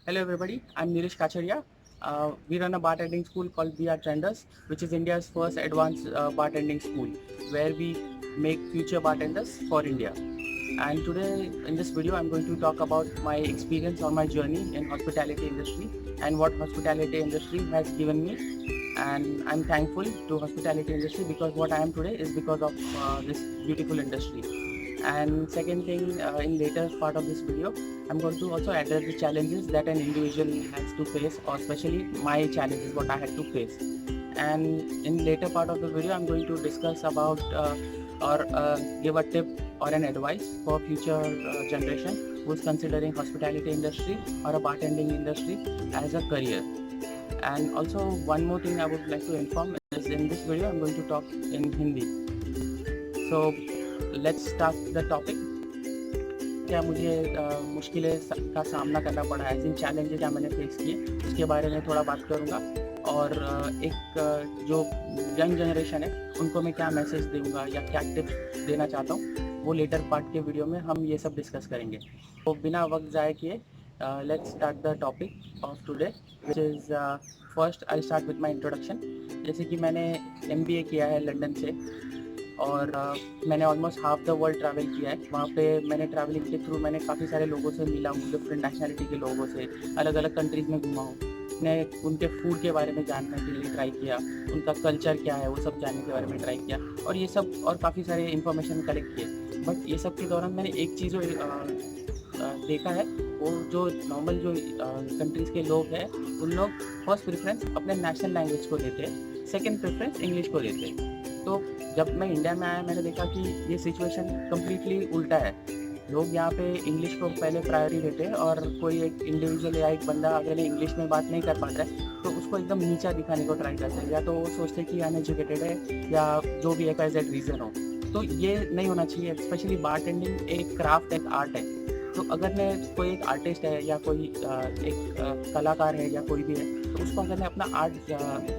Hello everybody, I'm Neerish Kacharia. We run a bartending school called VR Trenders, which is India's first advanced bartending school, where we make future bartenders for India. And today in this video, I'm going to talk about my experience on my journey in hospitality industry and what hospitality industry has given me. And I'm thankful to hospitality industry because what I am today is because of this beautiful industry. And second thing, in later part of this video, I'm going to also address the challenges that an individual has to face, or especially my challenges, what I had to face. And in later part of the video, I'm going to discuss about or give a tip or an advice for future generation who's considering hospitality industry or a bartending industry as a career. And also one more thing I would like to inform is in this video I'm going to talk in Hindi. So let's start the topic. क्या मुझे मुश्किलें का सामना करना पड़ा है, जिन challenges क्या मैंने फेस किए उसके बारे में थोड़ा बात करूँगा। और एक जो यंग जनरेशन है उनको मैं क्या मैसेज दूँगा या क्या टिप्स देना चाहता हूँ, वो लेटर पार्ट के वीडियो में हम ये सब डिस्कस करेंगे। तो बिना वक्त ज़ाय किए let's start the topic of today, which is first I start with my introduction. जैसे कि मैंने MBA किया है लंदन से, और मैंने almost half the world travel किया है। वहाँ पे मैंने ट्रैवलिंग के थ्रू मैंने काफ़ी सारे लोगों से मिला हूँ, डिफरेंट नेशनलिटी के लोगों से, अलग अलग कंट्रीज़ में घुमा हूँ। मैं उनके फूड के बारे में जानने के लिए ट्राई किया, उनका कल्चर क्या है वो सब जानने के बारे में ट्राई किया, और ये सब और काफ़ी सारे इन्फॉर्मेशन कलेक्ट किए। बट ये सब के दौरान मैंने एक चीज़ देखा है, वो जो नॉर्मल जो कंट्रीज़ के लोग हैं उन लोग फर्स्ट प्रेफरेंस अपने नेशनल लैंग्वेज को देते हैं, सेकेंड प्रेफरेंस इंग्लिश को देते हैं। तो जब मैं इंडिया में आया मैंने देखा कि ये सिचुएशन कम्प्लीटली उल्टा है। लोग यहाँ पे इंग्लिश को पहले प्रायोरिटी देते हैं, और कोई एक इंडिविजुअल या एक बंदा अगर इंग्लिश में बात नहीं कर पाता है तो उसको एकदम नीचा दिखाने को ट्राई करते हैं, या तो वो सोचते हैं कि अनएजुकेटेड है या जो भी एक रीज़न हो। तो ये नहीं होना चाहिए। स्पेशली बारटेंडिंग एक क्राफ्ट, एक आर्ट है। तो अगर मैं कोई एक आर्टिस्ट है या कोई एक कलाकार है या कोई भी है, तो उसको अगर मैं अपना आर्ट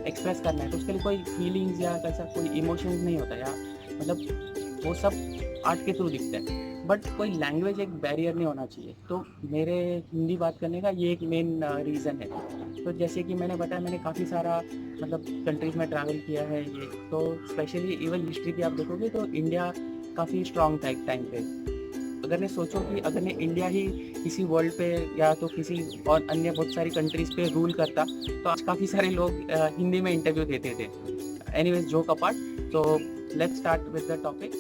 एक्सप्रेस करना है तो उसके लिए कोई फीलिंग्स या कैसा कोई इमोशंस नहीं होता, या मतलब वो सब आर्ट के थ्रू दिखता है। बट कोई लैंग्वेज एक बैरियर नहीं होना चाहिए। तो मेरे हिंदी बात करने का ये एक मेन रीज़न है। तो जैसे कि मैंने बताया, मैंने काफ़ी सारा मतलब कंट्रीज़ में ट्रैवल किया है। ये तो स्पेशली इवन हिस्ट्री भी आप देखोगे तो इंडिया काफ़ी स्ट्रॉन्ग था एक टाइम पे। अगर मैं सोचो कि अगर मैं इंडिया ही किसी वर्ल्ड पे या तो किसी और अन्य बहुत सारी कंट्रीज़ पे रूल करता तो आज काफ़ी सारे लोग हिंदी में इंटरव्यू देते थे। एनीवेज, जोक अपार्ट, तो let's start with the topic.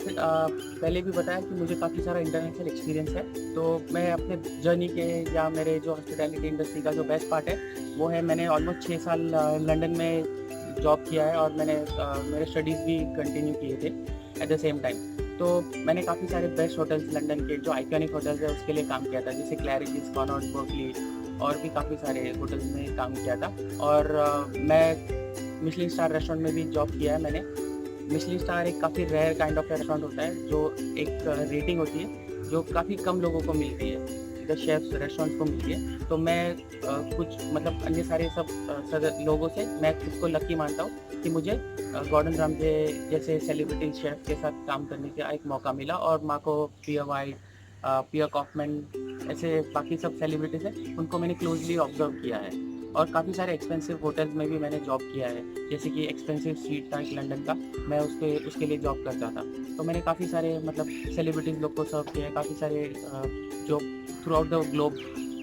पहले भी बताया कि मुझे काफ़ी सारा इंटरनेशनल एक्सपीरियंस है। तो मैं अपने जर्नी के या मेरे जो हॉस्पिटैलिटी इंडस्ट्री का जो बेस्ट पार्ट है वो है, मैंने ऑलमोस्ट 6 साल लंदन में जॉब किया है, और मैंने मेरे स्टडीज़ भी कंटिन्यू किए थे एट द सेम टाइम। तो मैंने काफ़ी सारे बेस्ट होटल्स लंदन के जो आइकॉनिक होटल्स है उसके लिए काम किया था, जैसे क्लैरिस, कॉनॉट, बर्कली, और भी काफ़ी सारे होटल्स में काम किया था। और मैं मिशलिन स्टार रेस्टोरेंट में भी जॉब किया है मैंने। मिशलिन स्टार एक काफ़ी रेयर काइंड ऑफ रेस्टोरेंट होता है, जो एक रेटिंग होती है जो काफ़ी कम लोगों को मिलती है, द शेफ्स रेस्टोरेंट को मिलती है। तो मैं कुछ मतलब अन्य सारे सब लोगों से मैं खुद को लकी मानता हूँ कि मुझे गॉर्डन रामजे जैसे सेलिब्रिटी शेफ के साथ काम करने का एक मौका मिला, और मार्को पियर वाइट, पियर कॉफमैन, ऐसे बाकी सब सेलिब्रिटीज़ हैं उनको मैंने क्लोजली ऑब्जर्व किया है। और काफ़ी सारे एक्सपेंसिव होटल्स में भी मैंने जॉब किया है, जैसे कि एक्सपेंसिव स्ट्रीट था एक लंदन का, मैं उसके लिए जॉब करता था। तो मैंने काफ़ी सारे मतलब सेलिब्रिटीज़ लोग को सर्व किया है, काफ़ी सारे जो थ्रू आउट द ग्लोब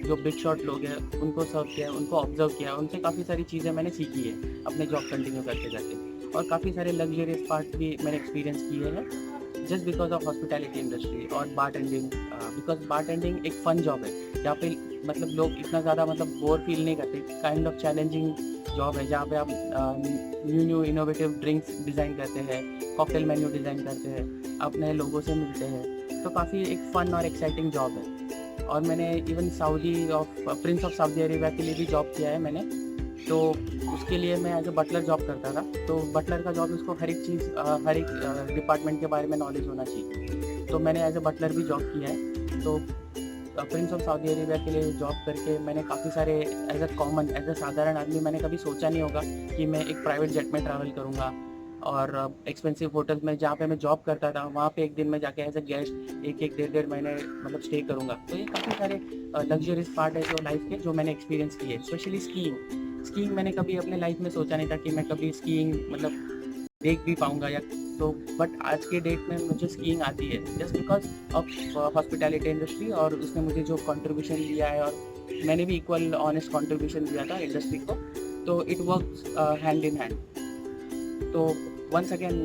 जो बिग शॉट लोग हैं उनको सर्व किया है, उनको ऑब्जर्व किया है, उनसे काफ़ी सारी चीज़ें मैंने सीखी है अपने जॉब कंटिन्यू करते करते। और काफ़ी सारे लग्जरियस पार्ट भी मैंने एक्सपीरियंस किए हैं just because of hospitality industry और बारटेंडिंग। बिकॉज बारटेंडिंग एक फ़न जॉब है जहाँ पे मतलब लोग इतना ज़्यादा मतलब बोर फील नहीं करते। काइंड ऑफ चैलेंजिंग जॉब है जहाँ पे आप न्यू इनोवेटिव ड्रिंक्स डिज़ाइन करते हैं, कॉकटेल मेन्यू डिज़ाइन करते हैं, आप नए लोगों से मिलते हैं। तो काफ़ी एक फ़न और एक्साइटिंग जॉब है। और मैंने even Prince of Saudi Arabia के लिए भी जॉब किया है मैंने। तो उसके लिए मैं एज ए बटलर जॉब करता था। तो बटलर का जॉब, उसको हर एक चीज़ हर एक डिपार्टमेंट के बारे में नॉलेज होना चाहिए। तो मैंने एज ए बटलर भी जॉब किया है। तो प्रिंस ऑफ सऊदी अरेबिया के लिए जॉब करके मैंने काफ़ी सारे एज ए साधारण आदमी मैंने कभी सोचा नहीं होगा कि मैं एक प्राइवेट जेट में ट्रैवल करूँगा, और एक्सपेंसिव होटल्स में जहाँ पे मैं जॉब करता था वहाँ पे एक दिन में जाके एज अ गेस्ट एक डेढ़ महीने मतलब स्टे करूँगा। तो ये काफ़ी सारे लग्जरियस पार्ट है जो लाइफ के जो मैंने एक्सपीरियंस किए। स्पेशली स्कीइंग मैंने कभी अपने लाइफ में सोचा नहीं था कि मैं कभी स्कीइंग मतलब देख भी पाऊँगा या तो, बट आज के डेट में मुझे स्कीइंग आती है just because of hospitality industry, और उसने मुझे जो कंट्रीब्यूशन दिया है और मैंने भी इक्वल ऑनेस्ट कंट्रीब्यूशन दिया था इंडस्ट्री को, तो it works hand in hand. तो once again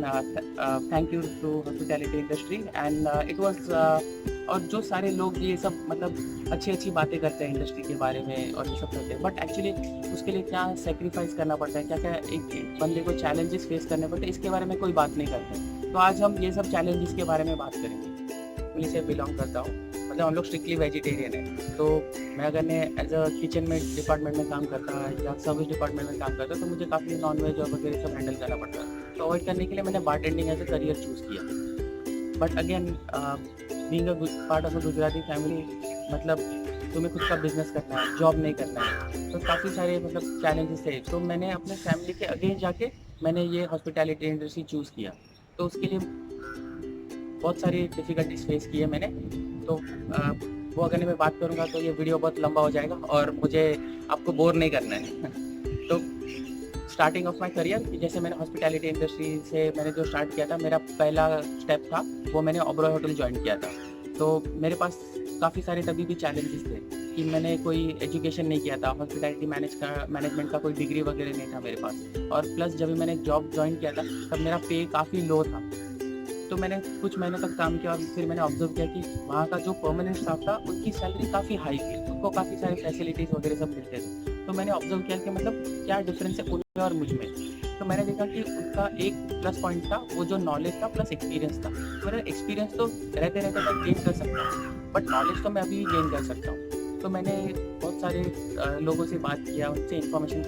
thank you to hospitality industry and it was और जो सारे लोग ये सब मतलब अच्छी बातें करते हैं इंडस्ट्री के बारे में और ये सब करते हैं, बट एक्चुअली उसके लिए क्या सेक्रीफाइस करना पड़ता है, क्या क्या एक बंदे को चैलेंजेस फेस करने पड़ते हैं, इसके बारे में कोई बात नहीं करते। तो आज हम ये सब चैलेंजेस के बारे में बात करेंगे। फैमिली से बिलोंग करता हूँ, मतलब हम लोग स्ट्रिक्टली वेजिटेरियन है। तो मैं अगर मैं एज अ किचन में डिपार्टमेंट में काम करता है या सर्विस डिपार्टमेंट में काम करता तो मुझे काफ़ी नॉन वेज और वगैरह सब हैंडल करना पड़ता है। तो अवॉइड करने के लिए मैंने bartending as a career choose किया। But again being a part of a Gujarati family, मतलब तुम्हें खुद का बिजनेस करना है, जॉब नहीं करना है, तो काफ़ी सारे मतलब चैलेंजेस थे। तो मैंने अपने फैमिली के अगेंस्ट जाके मैंने ये हॉस्पिटैलिटी इंडस्ट्री चूज़ किया। तो उसके लिए बहुत सारी डिफ़िकल्टीज फेस की है मैंने। तो वो अगर मैं बात करूँगा तो ये वीडियो बहुत लंबा हो जाएगा और मुझे आपको बोर नहीं करना है। तो स्टार्टिंग ऑफ माय करियर, जैसे मैंने हॉस्पिटैलिटी इंडस्ट्री से मैंने जो स्टार्ट किया था, मेरा पहला स्टेप था वो मैंने ओबरॉय होटल ज्वाइन किया था। तो मेरे पास काफ़ी सारे तभी भी चैलेंजेस थे कि मैंने कोई एजुकेशन नहीं किया था, हॉस्पिटैलिटी मैनेजमेंट का कोई डिग्री वगैरह नहीं था मेरे पास, और प्लस जब मैंने जॉब ज्वाइन किया था तब मेरा पे काफ़ी लो था। तो मैंने कुछ महीनों तक काम किया और फिर मैंने ऑब्जर्व किया कि वहाँ का जो परमानेंट स्टाफ था उनकी सैलरी काफ़ी हाई थी, उनको काफ़ी सारे फैसिलिटीज़ वगैरह सब मिलते थे। तो मैंने ऑब्जर्व किया कि मतलब क्या डिफरेंस है उनमें और मुझ में। तो मैंने देखा कि उनका एक प्लस पॉइंट था वो जो नॉलेज था प्लस एक्सपीरियंस था। मेरा एक्सपीरियंस तो रहते रहते मैं गेन कर सकता हूँ, बट नॉलेज तो मैं अभी गेन कर सकता हूँ। तो मैंने बहुत सारे लोगों से बात किया, उनसे इन्फॉर्मेशन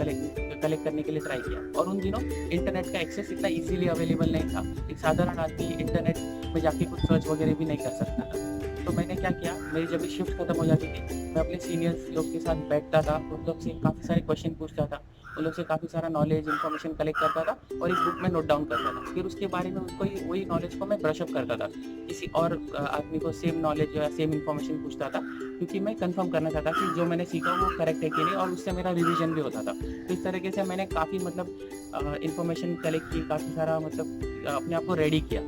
कलेक्ट करने के लिए ट्राई किया। और उन दिनों इंटरनेट का एक्सेस इतना इजीली अवेलेबल नहीं था, एक साधारण आदमी इंटरनेट में जाके कुछ सर्च वगैरह भी नहीं कर सकता था। तो मैंने क्या किया, मेरी जब भी शिफ्ट खत्म हो जाती थी मैं अपने सीनियर्स लोग के साथ बैठता था, उन लोग से काफ़ी सारे क्वेश्चन पूछता था, उन लोग से काफ़ी सारा नॉलेज इन्फॉर्मेशन कलेक्ट करता था और एक बुक में नोट डाउन करता था। फिर उसके बारे में उनको वही नॉलेज को मैं ब्रशअप करता था, किसी और आदमी को सेम नॉलेज या सेम इन्फॉर्मेशन पूछता था, क्योंकि मैं कंफर्म करना चाहता कि जो मैंने सीखा वो करेक्ट है कि नहीं, और उससे मेरा रिवीजन भी होता था। तो इस तरीके से मैंने काफ़ी मतलब इन्फॉर्मेशन कलेक्ट की, काफ़ी सारा मतलब अपने आप को रेडी किया।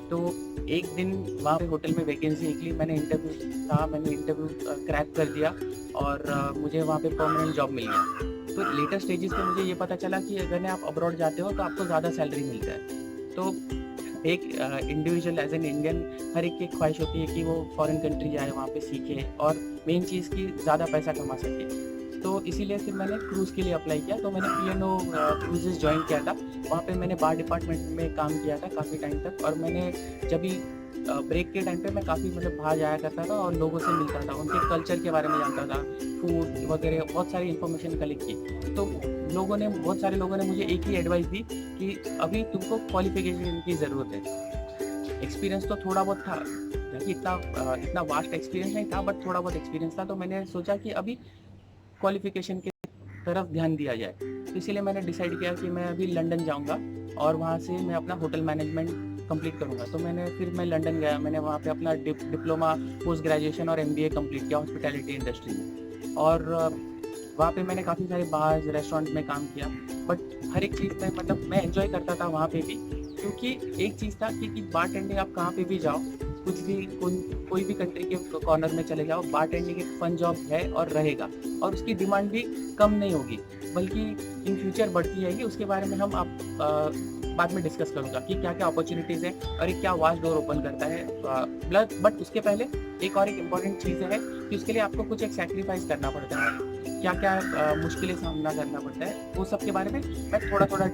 तो एक दिन वहाँ पे होटल में वैकेंसी निकली, मैंने इंटरव्यू क्रैक कर दिया और मुझे वहाँ पे परमानेंट जॉब मिल गया। तो लेटर स्टेजेस पे मुझे ये पता चला कि अगर आप अब्रॉड जाते हो तो आपको ज़्यादा सैलरी मिलता है। तो एक इंडिविजुअल एज एन इंडियन हर एक की ख्वाहिश होती है कि वो फॉरेन कंट्री जाए, वहाँ पे सीखे और मेन चीज़ की ज़्यादा पैसा कमा सके। तो इसीलिए फिर मैंने क्रूज़ के लिए अप्लाई किया। तो मैंने P&O क्रूजेज़ ज्वाइन किया था। वहाँ पे मैंने बार डिपार्टमेंट में काम किया था काफ़ी टाइम तक, और मैंने जब भी ब्रेक के टाइम पे मैं काफ़ी मतलब बाहर जाया करता था और लोगों से मिलता था, उनके कल्चर के बारे में जानता था, फूड वगैरह बहुत सारी इन्फॉर्मेशन कलेक्ट की। तो बहुत सारे लोगों ने मुझे एक ही एडवाइस दी कि अभी तुमको क्वालिफिकेशन की ज़रूरत है। एक्सपीरियंस तो थोड़ा बहुत था, जबकि इतना वास्ट एक्सपीरियंस नहीं था, बट थोड़ा बहुत एक्सपीरियंस था। तो मैंने सोचा कि अभी क्वालिफिकेशन की तरफ ध्यान दिया जाए। तो इसीलिए मैंने डिसाइड किया कि मैं अभी लंदन जाऊंगा और वहाँ से मैं अपना होटल मैनेजमेंट कंप्लीट करूंगा। तो फिर मैं लंदन गया, मैंने वहाँ पे अपना डिप्लोमा, पोस्ट ग्रेजुएशन और MBA कंप्लीट किया हॉस्पिटैलिटी इंडस्ट्री में। और वहाँ पे मैंने काफ़ी सारे बार्स रेस्टोरेंट में काम किया, बट हर एक चीज़ में मतलब मैं एंजॉय करता था वहाँ पे भी, क्योंकि एक चीज़ था कि बारटेंडिंग आप कहाँ पे भी जाओ, कुछ भी कोई भी कंट्री के कॉर्नर में चले जाओ, बारटेंडिंग एक फन जॉब है और रहेगा, और उसकी डिमांड भी कम नहीं होगी, बल्कि इन फ्यूचर बढ़ती जाएगी। उसके बारे में हम बाद में डिस्कस करूँगा कि क्या क्या अपॉर्चुनिटीज़ है और एक क्या वास्ट डोर ओपन करता है। बट उसके पहले एक इम्पॉर्टेंट चीज़ है कि उसके लिए आपको कुछ एक सैक्रिफाइस करना पड़ता है, क्या क्या मुश्किलें सामना करना पड़ता है, वो सब के बारे में मैं थोड़ा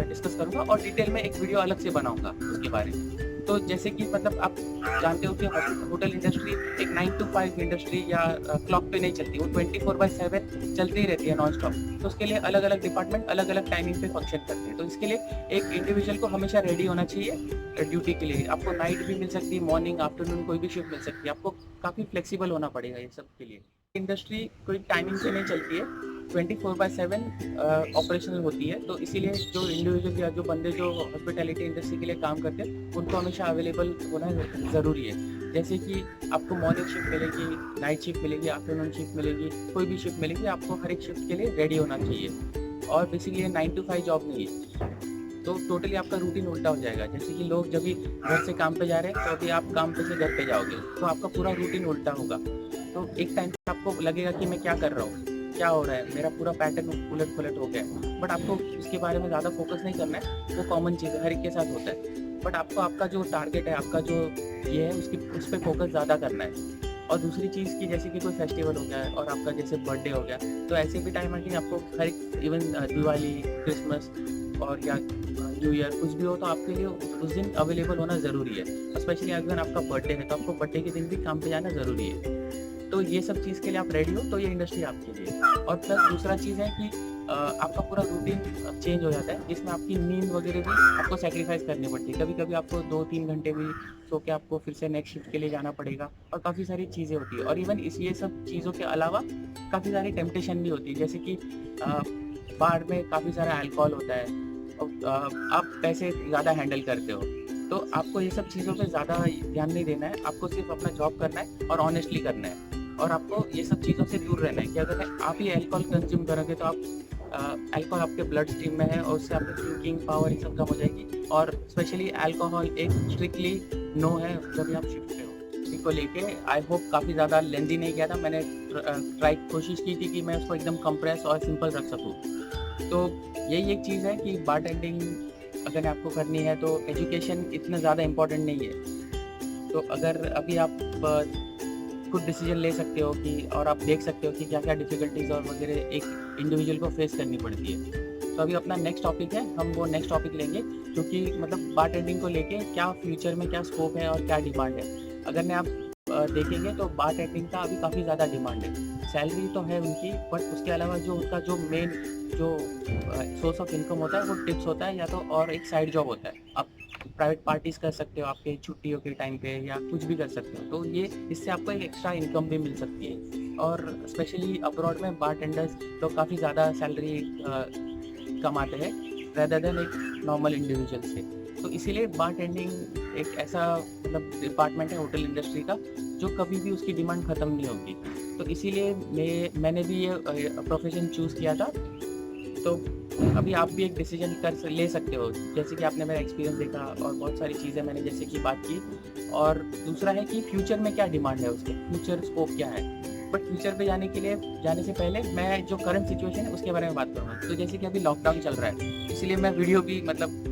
डिस्कस करूँगा और डिटेल में एक वीडियो अलग से बनाऊँगा उसके बारे में। तो जैसे कि मतलब आप जानते हो कि होटल इंडस्ट्री एक 9 to 5 इंडस्ट्री या क्लॉक पे नहीं चलती, वो 24/7 चलती ही रहती है नॉन स्टॉप। तो उसके लिए अलग अलग डिपार्टमेंट अलग अलग टाइमिंग पे फंक्शन करते हैं। तो इसके लिए एक इंडिविजुअल को हमेशा रेडी होना चाहिए ड्यूटी के लिए। आपको नाइट भी मिल सकती है, मॉर्निंग, आफ्टरनून, कोई भी शिफ्ट मिल सकती है। आपको काफ़ी फ्लेक्सिबल होना पड़ेगा ये सब के लिए। इंडस्ट्री कोई टाइमिंग से नहीं चलती है, 24/7 ऑपरेशनल होती है। तो इसीलिए जो इंडिविजुअल या जो बंदे जो हॉस्पिटैलिटी इंडस्ट्री के लिए काम करते हैं उनको हमेशा अवेलेबल होना ज़रूरी है। जैसे कि आपको मॉर्निंग शिफ्ट मिलेगी, नाइट शिफ्ट मिलेगी, आफ्टरनून शिफ्ट मिलेगी, कोई भी शिफ्ट मिलेगी, आपको हर एक शिफ्ट के लिए रेडी होना चाहिए। और बेसिकली ये 9 to 5 जॉब नहीं है, तो टोटली आपका रूटीन उल्टा हो जाएगा। जैसे कि लोग जब भी घर से काम पे जा रहे हैं तो अभी आप काम पे से घर पे जाओगे, तो आपका पूरा रूटीन उल्टा होगा। तो एक टाइम पे आपको लगेगा कि मैं क्या कर रहा हूँ, क्या हो रहा है, मेरा पूरा पैटर्न उलट पुलट हो गया है। बट आपको उसके बारे में ज़्यादा फोकस नहीं करना है, वो कॉमन चीज़ है, हर एक के साथ होता है। बट आपको आपका जो टारगेट है, आपका जो ये है, उस पर फोकस ज़्यादा करना है। और दूसरी चीज़ की जैसे कि कोई फेस्टिवल हो गया है और आपका जैसे बर्थडे हो गया, तो ऐसे भी टाइम आई आपको हर एक इवन दिवाली, क्रिसमस और या न्यू ईयर कुछ भी हो, तो आपके लिए उस दिन अवेलेबल होना ज़रूरी है। स्पेशली अगर आपका बर्थडे है तो आपको बर्थडे के दिन भी काम पे जाना ज़रूरी है। तो ये सब चीज़ के लिए आप रेडी हो तो ये इंडस्ट्री आपके लिए। और प्लस दूसरा चीज़ है कि आपका पूरा रूटीन चेंज हो जाता है, जिसमें आपकी नींद वगैरह भी आपको सेक्रीफाइस करनी पड़ती है। कभी कभी आपको 2-3 घंटे भी सो के आपको फिर से नेक्स्ट शिफ्ट के लिए जाना पड़ेगा, और काफ़ी सारी चीज़ें होती है। और इवन ये सब चीज़ों के अलावा काफ़ी सारी टेम्पटेशन भी होती है, जैसे कि बार में काफ़ी सारा अल्कोहल होता है और आप पैसे ज़्यादा हैंडल करते हो, तो आपको ये सब चीज़ों पे ज़्यादा ध्यान नहीं देना है। आपको सिर्फ अपना जॉब करना है और ऑनेस्टली करना है। और आपको ये सब चीज़ों से दूर रहना है कि अगर आप ही अल्कोहल कंज्यूम करोगे तो आप अल्कोहल आपके ब्लड स्ट्रीम में है और उससे आपकी थिंकिंग पावर ये सब कम हो जाएगी। और स्पेशली अल्कोहल एक स्ट्रिक्टली नो है जब भी आप शिफ्ट पे हो। इसी को लेके आई होप काफ़ी ज़्यादा लेंदी नहीं किया था मैंने, कोशिश की थी कि मैं उसको एकदम कंप्रेस और सिंपल रख सकूँ। तो यही एक चीज़ है कि बारटेंडिंग अगर आपको करनी है तो एजुकेशन इतना ज़्यादा इम्पोर्टेंट नहीं है। तो अगर अभी आप खुद डिसीजन ले सकते हो कि, और आप देख सकते हो कि क्या क्या डिफ़िकल्टीज़ और वगैरह एक इंडिविजुअल को फेस करनी पड़ती है। तो अभी अपना नेक्स्ट टॉपिक है, हम वो नेक्स्ट टॉपिक लेंगे क्योंकि मतलब बारटेंडिंग को लेके क्या फ्यूचर में क्या स्कोप है और क्या डिमांड है। अगर मैं आप देखेंगे तो बारटेंडिंग का अभी काफ़ी ज़्यादा डिमांड है। सैलरी तो है उनकी, बट उसके अलावा जो उनका जो मेन जो सोर्स ऑफ इनकम होता है वो टिप्स होता है, या तो और एक साइड जॉब होता है। आप प्राइवेट पार्टीज़ कर सकते हो आपके छुट्टियों के टाइम पे, या कुछ भी कर सकते हो। तो ये इससे आपको एक एक्स्ट्रा इनकम भी मिल सकती है। और स्पेशली अब्रॉड में बारटेंडर्स लोग काफ़ी ज़्यादा सैलरी कमाते हैं रेदर देन एक नॉर्मल इंडिविजुअल से। तो इसीलिए बारटेंडिंग एक ऐसा मतलब डिपार्टमेंट है होटल इंडस्ट्री का जो कभी भी उसकी डिमांड ख़त्म नहीं होगी। तो इसीलिए मैंने भी ये प्रोफेशन चूज़ किया था। तो अभी आप भी एक डिसीजन ले सकते हो, जैसे कि आपने मेरा एक्सपीरियंस देखा और बहुत सारी चीज़ें मैंने जैसे कि बात की। और दूसरा है कि फ्यूचर में क्या डिमांड है, उसके फ्यूचर स्कोप क्या है। बट फ्यूचर पे जाने से पहले मैं जो करंट सिचुएशन है उसके बारे में बात करूँगा। तो जैसे कि अभी लॉकडाउन चल रहा है, इसीलिए मैं वीडियो भी मतलब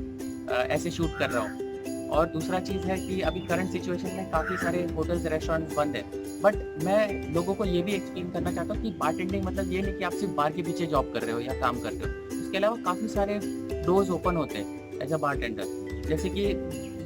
ऐसे शूट कर रहा हूँ। और दूसरा चीज़ है कि अभी करंट सिचुएशन में काफ़ी सारे होटल्स रेस्टोरेंट्स बंद है। बट मैं लोगों को ये भी एक्सप्लेन करना चाहता हूँ कि बारटेंडिंग मतलब ये नहीं कि आप सिर्फ बार के पीछे जॉब कर रहे हो या काम कर रहे हो। उसके अलावा काफ़ी सारे डोर्स ओपन होते हैं एज अ बारटेंडर। जैसे कि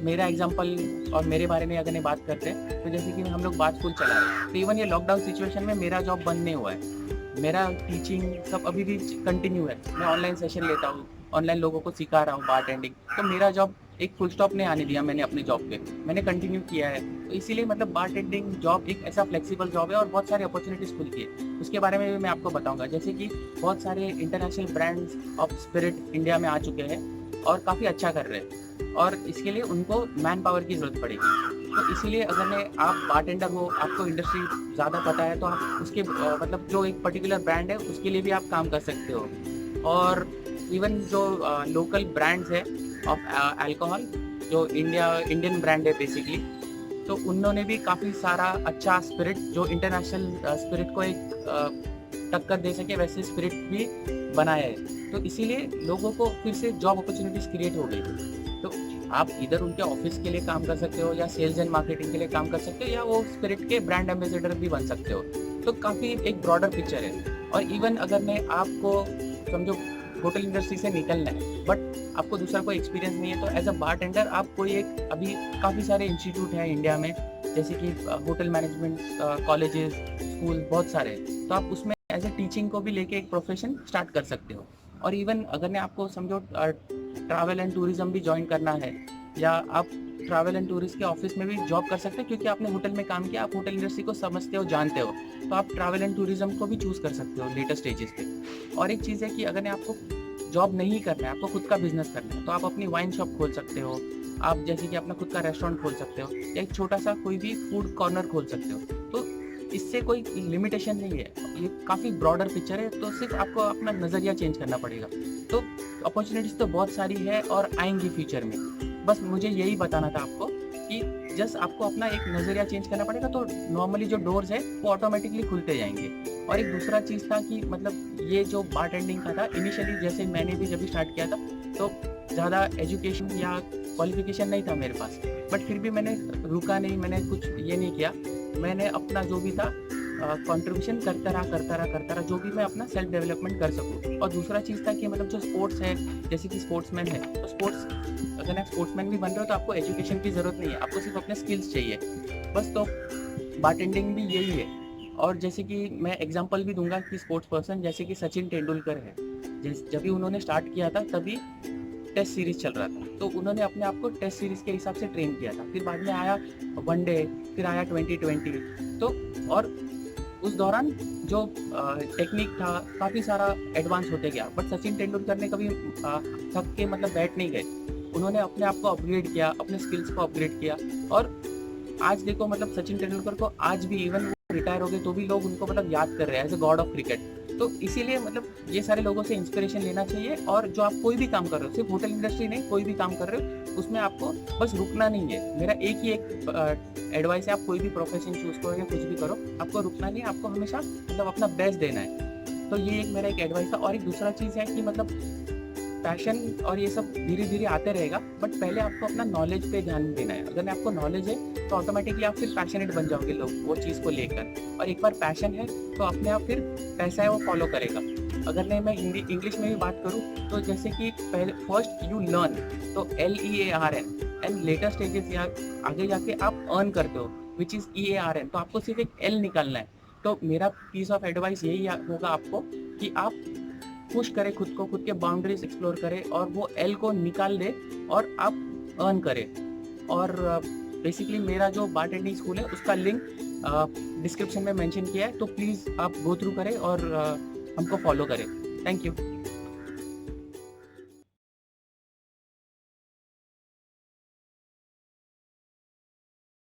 मेरा एग्जांपल और मेरे बारे में अगर मैं बात करते हैं तो जैसे कि हम लोग बार स्कूल चला रहे हैं, तो इवन ये लॉकडाउन सिचुएशन में मेरा जॉब बंद नहीं हुआ है। मेरा टीचिंग सब अभी भी कंटिन्यू है। मैं ऑनलाइन सेशन लेता हूँ, ऑनलाइन लोगों को सिखा रहा हूँ बारटेंडिंग। तो मेरा जॉब एक फुल स्टॉप नहीं आने दिया मैंने अपनी जॉब पे, मैंने कंटिन्यू किया है। तो इसीलिए मतलब बारटेंडिंग जॉब एक ऐसा फ्लेक्सिबल जॉब है और बहुत सारे अपॉर्चुनिटीज़ खुलती है। उसके बारे में भी मैं आपको बताऊंगा। जैसे कि बहुत सारे international brands of spirit India में आ चुके हैं और काफ़ी अच्छा कर रहे हैं, और इसके लिए उनको मैन पावर की ज़रूरत पड़ेगी। तो इसीलिए अगर आप बारटेंडर हो, आपको इंडस्ट्री ज़्यादा पता है, तो आप उसके मतलब जो एक पर्टिकुलर ब्रांड है उसके लिए भी आप काम कर सकते हो। और इवन जो लोकल ब्रांड्स है ऑफ अल्कोहल, जो इंडियन ब्रांड है बेसिकली, तो उन्होंने भी काफ़ी सारा अच्छा स्पिरिट जो इंटरनेशनल स्पिरिट को एक टक्कर दे सके वैसे स्पिरिट भी बनाया है। तो इसीलिए लोगों को फिर से जॉब अपॉर्चुनिटीज़ क्रिएट हो गई। तो आप इधर उनके ऑफिस के लिए काम कर सकते हो, या सेल्स एंड मार्केटिंग के लिए काम कर सकते हो, या वो स्पिरिट के ब्रांड एम्बेसडर भी बन सकते हो। तो काफ़ी एक ब्रॉडर पिक्चर है। और इवन अगर मैं आपको समझो होटल इंडस्ट्री से निकलना है बट आपको दूसरा कोई एक्सपीरियंस नहीं है, तो एज अ बारटेंडर आप कोई एक अभी काफ़ी सारे इंस्टीट्यूट हैं इंडिया में, जैसे कि होटल मैनेजमेंट कॉलेजेस, स्कूल बहुत सारे, तो आप उसमें एज ए टीचिंग को भी लेके एक प्रोफेशन स्टार्ट कर सकते हो। और इवन अगर मैं आपको समझो ट्रैवल एंड टूरिज्म भी ज्वाइन करना है, या आप ट्रैवल एंड टूरिस्ट के ऑफिस में भी जॉब कर सकते हैं, क्योंकि आपने होटल में काम किया, आप होटल इंडस्ट्री को समझते हो, जानते हो, तो आप ट्रैवल एंड टूरिज्म को भी चूज़ कर सकते हो लेटर स्टेजेस पे। और एक चीज़ है कि अगर आपको जॉब नहीं करना है, आपको खुद का बिजनेस करना है, तो आप अपनी वाइन शॉप खोल सकते हो, आप जैसे कि अपना खुद का रेस्टोरेंट खोल सकते हो, या एक छोटा सा कोई भी फूड कॉर्नर खोल सकते हो। तो इससे कोई लिमिटेशन नहीं है, ये काफ़ी ब्रॉडर पिक्चर है, तो सिर्फ आपको अपना नज़रिया चेंज करना पड़ेगा। तो अपॉर्चुनिटीज़ तो बहुत सारी है और आएंगी फ्यूचर में। बस मुझे यही बताना था आपको कि जस्ट आपको अपना एक नज़रिया चेंज करना पड़ेगा, तो नॉर्मली जो डोर्स है वो ऑटोमेटिकली खुलते जाएंगे। और एक दूसरा चीज़ था कि मतलब ये जो बारटेंडिंग का था, इनिशियली जैसे मैंने भी जब स्टार्ट किया था तो ज़्यादा एजुकेशन या क्वालिफिकेशन नहीं था मेरे पास, बट फिर भी मैंने रुका नहीं, मैंने कुछ ये नहीं किया, मैंने अपना जो भी था कंट्रीब्यूशन करता रहा, जो भी मैं अपना सेल्फ डेवलपमेंट कर सकूँ। और दूसरा चीज़ था कि मतलब जो स्पोर्ट्स है, जैसे कि स्पोर्ट्समैन है, तो स्पोर्ट्स अगर आप स्पोर्ट्समैन भी बन रहे हो तो आपको एजुकेशन की ज़रूरत नहीं है, आपको सिर्फ अपने स्किल्स चाहिए बस। तो बारटेंडिंग भी यही है। और जैसे कि मैं एग्जांपल भी दूंगा कि स्पोर्ट्स पर्सन जैसे कि सचिन तेंदुलकर है, जब भी उन्होंने स्टार्ट किया था तभी टेस्ट सीरीज चल रहा था, तो उन्होंने अपने आप को टेस्ट सीरीज के हिसाब से ट्रेन किया था। फिर बाद में आया वनडे, फिर आया 2020, तो और उस दौरान जो टेक्निक था काफ़ी सारा एडवांस होते गया, बट सचिन तेंदुलकर ने कभी थक के मतलब बैठ नहीं गए, उन्होंने अपने आप को अपग्रेड किया, अपने स्किल्स को अपग्रेड किया। और आज देखो मतलब सचिन तेंदुलकर को आज भी, इवन वो रिटायर हो गए तो भी लोग उनको मतलब याद कर रहे हैं as a god of cricket. तो इसीलिए मतलब ये सारे लोगों से इंस्पिरेशन लेना चाहिए। और जो आप कोई भी काम कर रहे हो, सिर्फ होटल इंडस्ट्री नहीं, कोई भी काम कर रहे हो, उसमें आपको बस रुकना नहीं है। मेरा एक एडवाइस है, आप कोई भी प्रोफेशन चूज करो या कुछ भी करो, आपको रुकना नहीं है, आपको हमेशा मतलब अपना बेस्ट देना है। तो ये एक मेरा एक एडवाइस था। और एक दूसरा चीज़ है कि मतलब पैशन और ये सब धीरे धीरे आते रहेगा, बट पहले आपको अपना नॉलेज पे ध्यान देना है। अगर आपको नॉलेज है तो ऑटोमेटिकली आप फिर पैशनेट बन जाओगे लोग वो चीज़ को लेकर। और एक बार पैशन है तो अपने आप फिर पैसा है वो फॉलो करेगा। अगर नहीं मैं हिंदी इंग्लिश में भी बात करूँ तो जैसे कि पहले फर्स्ट यू लर्न, तो LEARN, एंड लेटर स्टेजेस या आगे जाके आप अर्न करते हो विच इज़ EARN, तो आपको सिर्फ एक L निकालना है। तो मेरा पीस ऑफ एडवाइस यही होगा आपको कि आप पुश करें खुद को, खुद के बाउंड्रीज एक्सप्लोर करें और वो एल को निकाल दे और आप अर्न करें। और बेसिकली मेरा जो बारटेंडिंग स्कूल है उसका लिंक डिस्क्रिप्शन में मेंशन किया है, तो प्लीज़ आप गो थ्रू करें और हमको फॉलो करें। Thank you.